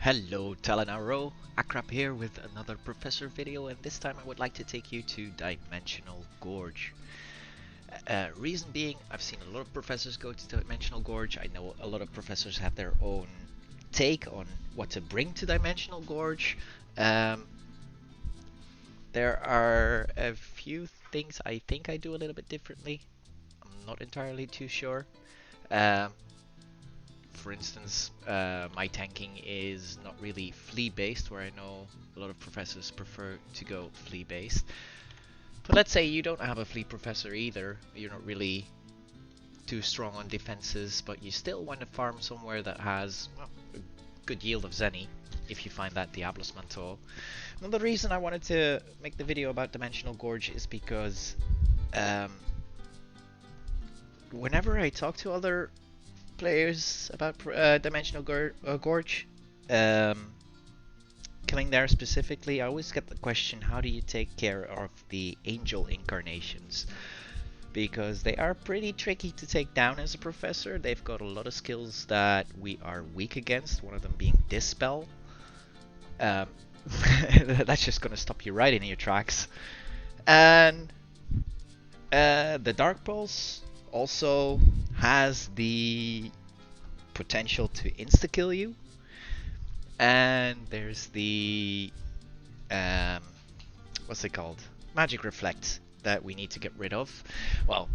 Hello TalonRO, Akrap here with another Professor video, and this time I would like to take you to Dimensional Gorge. Reason being, I've seen a lot of professors go to Dimensional Gorge. I know a lot of professors have their own take on what to bring to Dimensional Gorge. There are a few things I think I do a little bit differently. I'm not entirely too sure. For instance, my tanking is not really flea based, where I know a lot of professors prefer to go flea based. But let's say you don't have a flea professor either, you're not really too strong on defenses, but you still want to farm somewhere that has a good yield of Zenny, if you find that Diablos Manteau. Another reason I wanted to make the video about Dimensional Gorge is because whenever I talk to other players about Dimensional Gorge, coming there specifically, I always get the question, how do you take care of the angel incarnations? Because they are pretty tricky to take down as a professor. They've got a lot of skills that we are weak against, one of them being Dispel. That's just gonna stop you right in your tracks. And the Dark Pulse also has the potential to insta-kill you. And there's the what's it called? Magic Reflect that we need to get rid of. Well,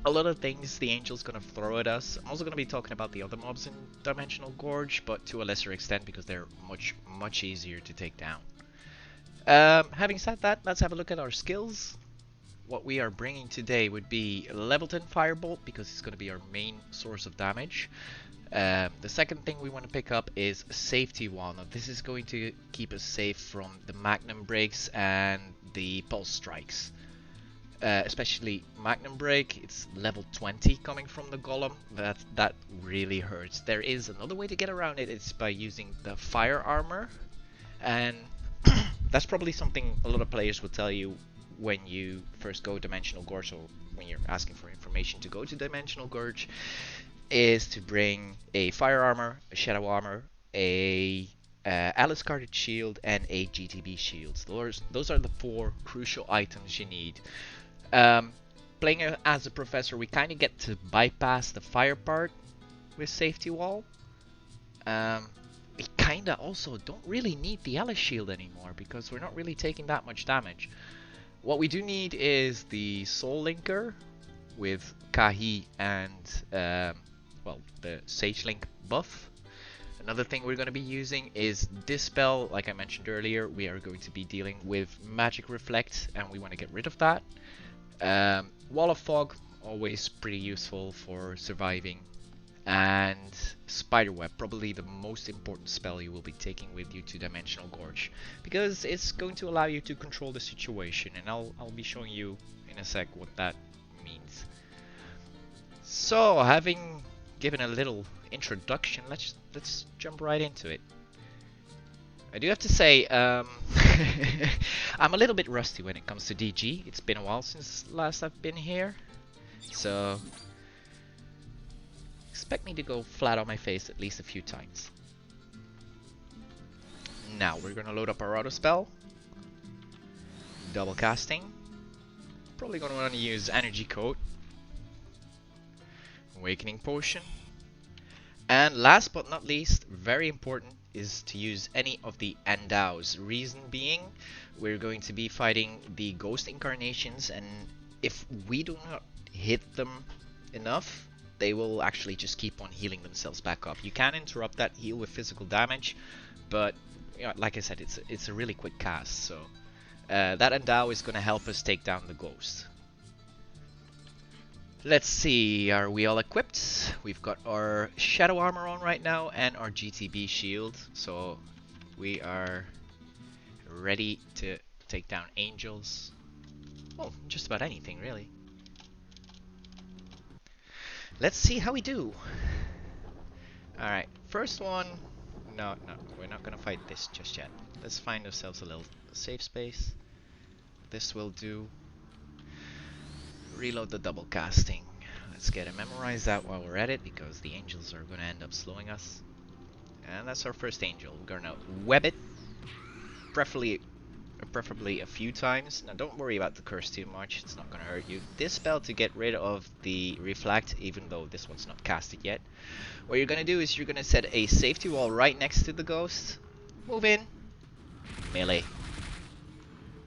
a lot of things the Angel's gonna throw at us. I'm also gonna be talking about the other mobs in Dimensional Gorge, but to a lesser extent because they're much easier to take down. Having said that, let's have a look at our skills. What we are bringing today would be level 10 Firebolt, because it's going to be our main source of damage. The second thing we want to pick up is Safety Wall. Now this is going to keep us safe from the Magnum Breaks and the Pulse Strikes. Especially Magnum Break, it's level 20 coming from the Golem. That really hurts. There is another way to get around it, it's by using the Fire Armor. And that's probably something a lot of players will tell you when you first go Dimensional Gorge, or when you're asking for information to go to Dimensional Gorge, is to bring a Fire Armor, a Shadow Armor, a Alice Carded Shield, and a GTB Shield. Those are the 4 crucial items you need. Playing as a professor, we kind of get to bypass the fire part with Safety Wall. We kind of also don't really need the Alice Shield anymore, because we're not really taking that much damage. What we do need is the Soul Linker with Kahi and well, the Sage Link buff. Another thing we're going to be using is Dispel. Like I mentioned earlier, we are going to be dealing with Magic Reflect, and we want to get rid of that. Wall of Fog, always pretty useful for surviving. And Spiderweb, probably the most important spell you will be taking with you to Dimensional Gorge, because it's going to allow you to control the situation, and I'll be showing you in a sec what that means. So, having given a little introduction, let's jump right into it. I do have to say, I'm a little bit rusty when it comes to DG. It's been a while since last I've been here, so expect me to go flat on my face at least a few times. Now we're gonna load up our auto spell. Double casting. Probably gonna want to use Energy Coat, Awakening Potion, and last but not least, very important, is to use any of the Endows. Reason being, we're going to be fighting the Ghost Incarnations, and if we do not hit them enough, they will actually just keep on healing themselves back up. You can interrupt that heal with physical damage, but you know, like I said, it's a really quick cast, so that Endow is going to help us take down the Ghost. Let's see, are we all equipped? We've got our Shadow Armor on right now and our GTB Shield, so we are ready to take down Angels. Oh, just about anything really. Let's see how we do. Alright, first one. No, we're not gonna fight this just yet. Let's find ourselves a little safe space. This will do. Reload the double casting. Let's get it memorized out while we're at it, because the Angels are gonna end up slowing us. And that's our first angel. We're gonna web it, preferably a few times. Now don't worry about the curse too much, it's not gonna hurt you. Dispel to get rid of the reflect, even though this one's not casted yet. What you're gonna do is you're gonna set a safety wall right next to the ghost. Move in. Melee.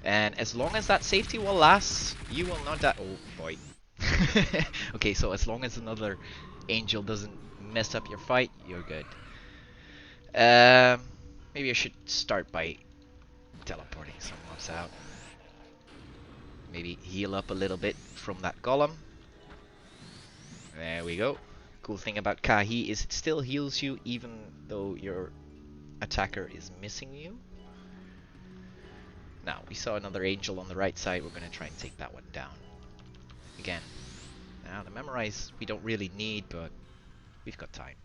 And as long as that safety wall lasts, you will not die. Oh boy. Okay, so as long as another angel doesn't mess up your fight, you're good. Maybe I should start by teleporting some mobs out. Maybe heal up a little bit from that golem. There we go. Cool thing about Kahi is it still heals you even though your attacker is missing you. Now, we saw another angel on the right side. We're going to try and take that one down. Again. Now, the memorize we don't really need, but we've got time.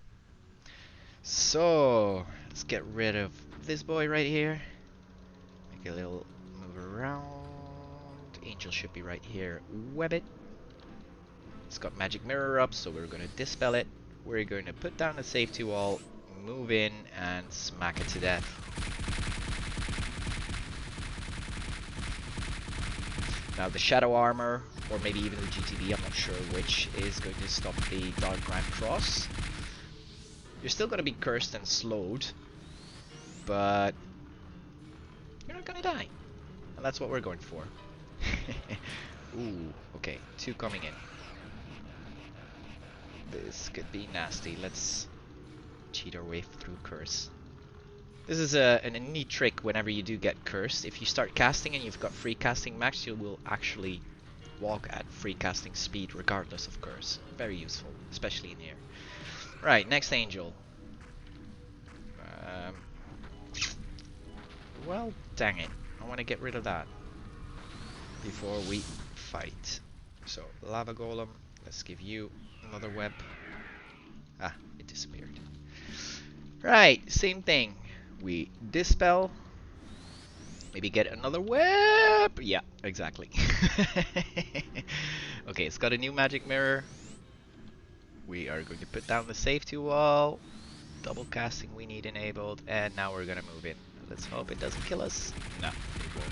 So, let's get rid of this boy right here. Make a little move around. Angel should be right here. Web it. It's got magic mirror up, so we're going to dispel it. We're going to put down the safety wall, move in, and smack it to death. Now the shadow armor, or maybe even the GTB, I'm not sure which, is going to stop the Dark Grand Cross. You're still going to be cursed and slowed, but you're not going to die. And that's what we're going for. Ooh, okay, 2 coming in. This could be nasty. Let's cheat our way through curse. This is a neat trick whenever you do get cursed. If you start casting and you've got free casting max, you will actually walk at free casting speed regardless of curse. Very useful, especially in here. Right, next angel. Well, dang it. I want to get rid of that before we fight. So, lava golem. Let's give you another web. Ah, it disappeared. Right, same thing. We dispel. Maybe get another web. Yeah, exactly. Okay, it's got a new magic mirror. We are going to put down the safety wall. Double casting we need enabled. And now we're going to move in. Let's hope it doesn't kill us. No, it won't.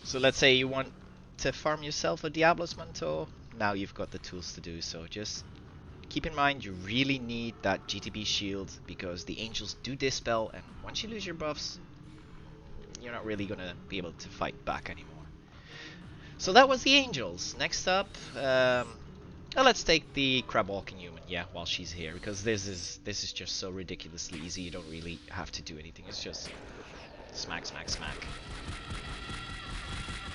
So let's say you want to farm yourself a Diablo's Manteau. Now you've got the tools to do so. Just keep in mind you really need that GTB shield because the angels do dispel, and once you lose your buffs, you're not really going to be able to fight back anymore. So that was the angels. Next up, let's take the crab walking human. Yeah, while she's here, because this is just so ridiculously easy. You don't really have to do anything. It's just smack, smack, smack.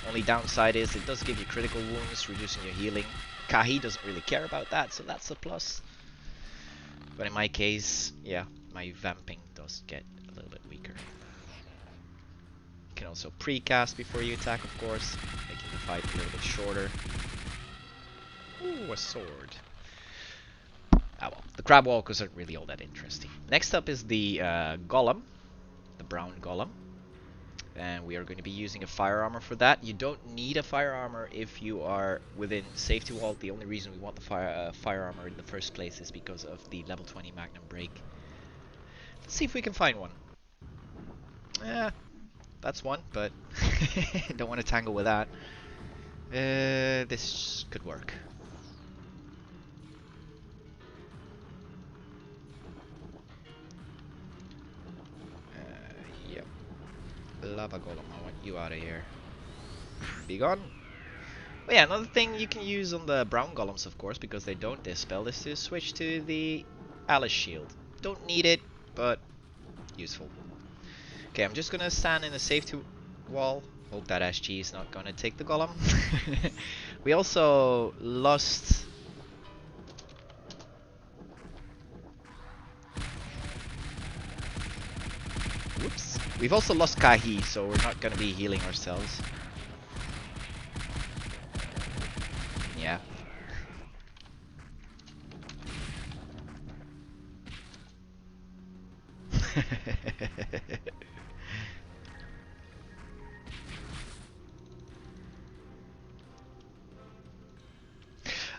Only downside is it does give you critical wounds, reducing your healing. Kahi doesn't really care about that, so that's a plus. But in my case, yeah, my vamping does get a little bit weaker. You can also pre-cast before you attack, of course, making the fight a little bit shorter. Ooh, a sword. Ah well, the crab walkers aren't really all that interesting. Next up is the golem, the brown golem. And we are going to be using a fire armor for that. You don't need a fire armor if you are within safety wall. The only reason we want the fire armor in the first place is because of the level 20 Magnum break. Let's see if we can find one. That's one, but don't want to tangle with that. This could work. Yep. Lava golem, I want you out of here. Be gone. But yeah, another thing you can use on the brown golems, of course, because they don't dispel, is to switch to the Alice shield. Don't need it, but useful. Okay, I'm just gonna stand in a safety wall. Hope that SG is not gonna take the golem. We also lost... Whoops. We've also lost Kahi, so we're not gonna be healing ourselves. Yeah.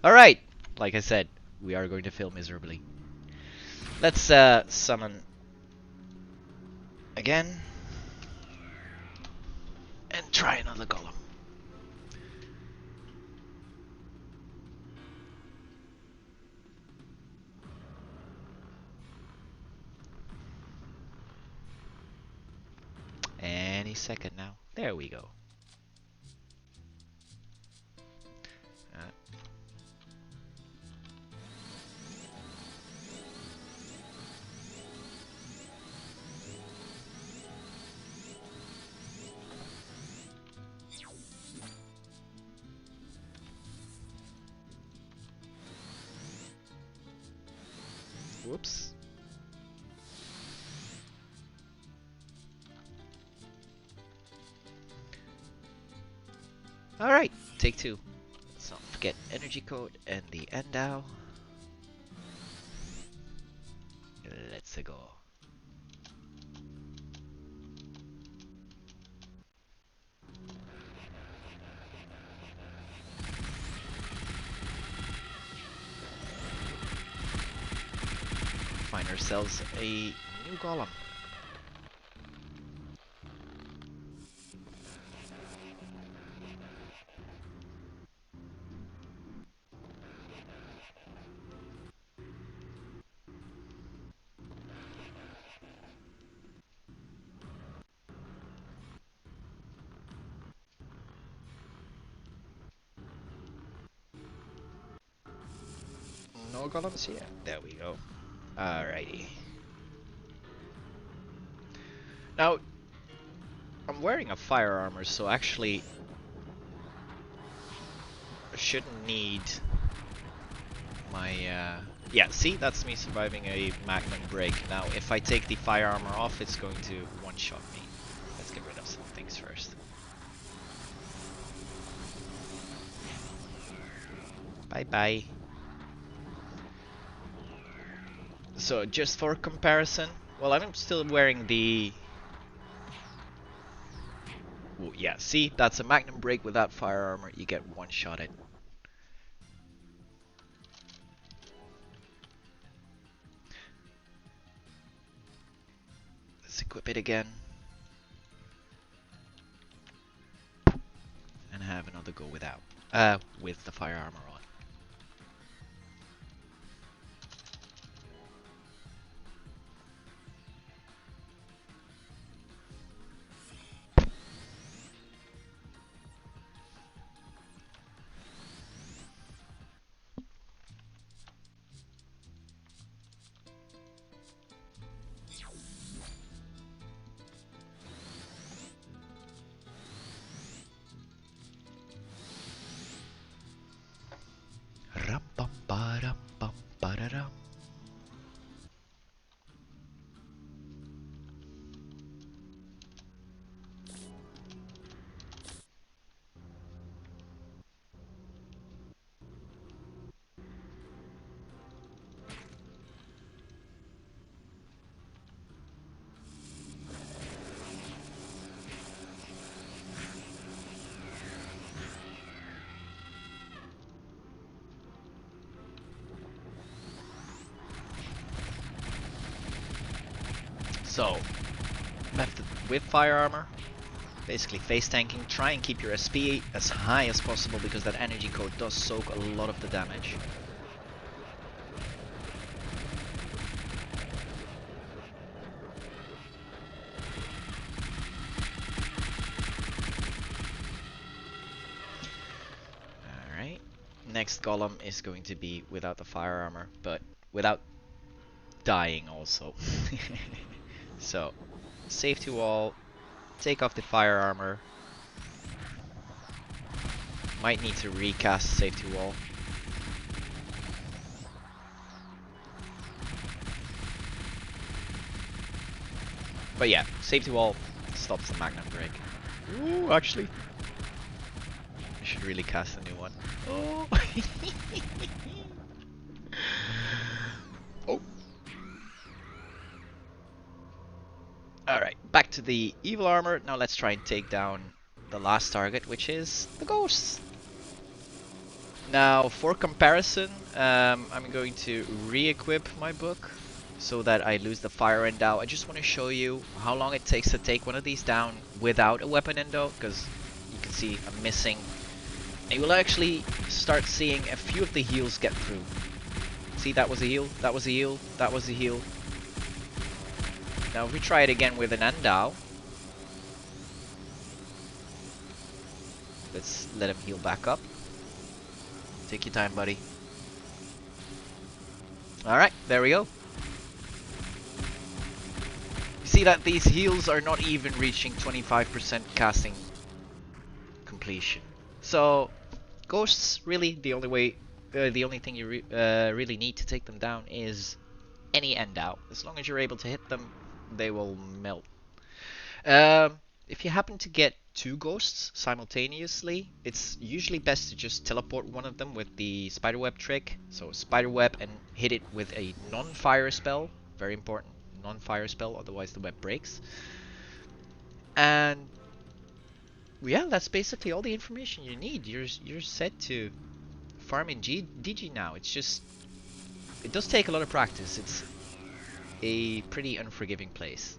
Alright, like I said, we are going to fail miserably. Let's summon again and try another golem. Any second now. There we go. Whoops. Alright, take two. Let's not forget energy code and the endow. Let's go. Find ourselves a new golem. No golems here. There we go. Alrighty. Now, I'm wearing a fire armor, so actually I shouldn't need my yeah, see, that's me surviving a magnum break. Now if I take the fire armor off, it's going to one-shot me. Let's get rid of some things first. Bye bye. So just for comparison, well, I'm still wearing the ooh, yeah, see, that's a magnum break without fire armor. You get one-shotted. Let's equip it again. And have another go without. With the fire armor on. So, left with fire armor, basically face tanking, try and keep your SP as high as possible because that energy code does soak a lot of the damage. Alright, next golem is going to be without the fire armor, but without dying also. So, safety wall, take off the fire armor. Might need to recast safety wall. But yeah, safety wall stops the magnum break. Ooh, actually, I should really cast a new one. Oh. Oh. Alright, back to the evil armor. Now let's try and take down the last target, which is the ghosts. Now, for comparison, I'm going to re-equip my book so that I lose the fire endo. I just want to show you how long it takes to take one of these down without a weapon endo, because you can see I'm missing. And you will actually start seeing a few of the heals get through. See, that was a heal, that was a heal, that was a heal. Now if we try it again with an endo, let's let him heal back up. Take your time, buddy. Alright, there we go. You see that these heals are not even reaching 25% casting completion. So, ghosts, really, the only thing you really need to take them down is any end out. As long as you're able to hit them, they will melt. If you happen to get two ghosts simultaneously, it's usually best to just teleport one of them with the spiderweb trick. So spiderweb and hit it with a non-fire spell. Very important, non-fire spell, otherwise the web breaks. And yeah, that's basically all the information you need. You're set to farm in DG now. It's just, it does take a lot of practice. It's a pretty unforgiving place.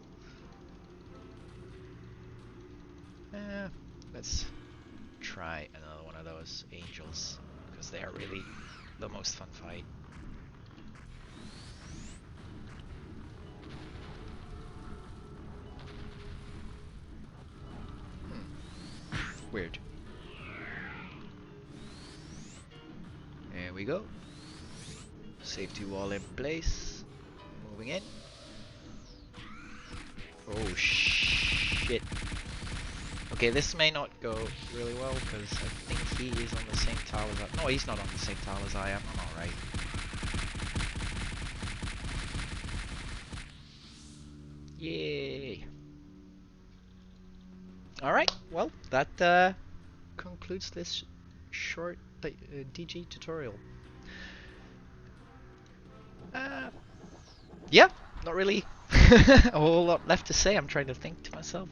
Let's try another one of those angels, because they are really the most fun fight. Weird. There we go. Safety wall in place. Moving in. Oh shit. Okay, this may not go really well because I think he is on the same tile as I... No, he's not on the same tile as I am. I'm alright. Yay! Alright, well, that concludes this short DG tutorial. Yeah, not really a whole lot left to say. I'm trying to think to myself.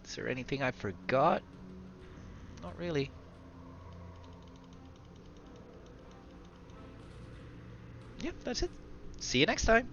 Is there anything I forgot? Not really. Yeah, that's it. See you next time.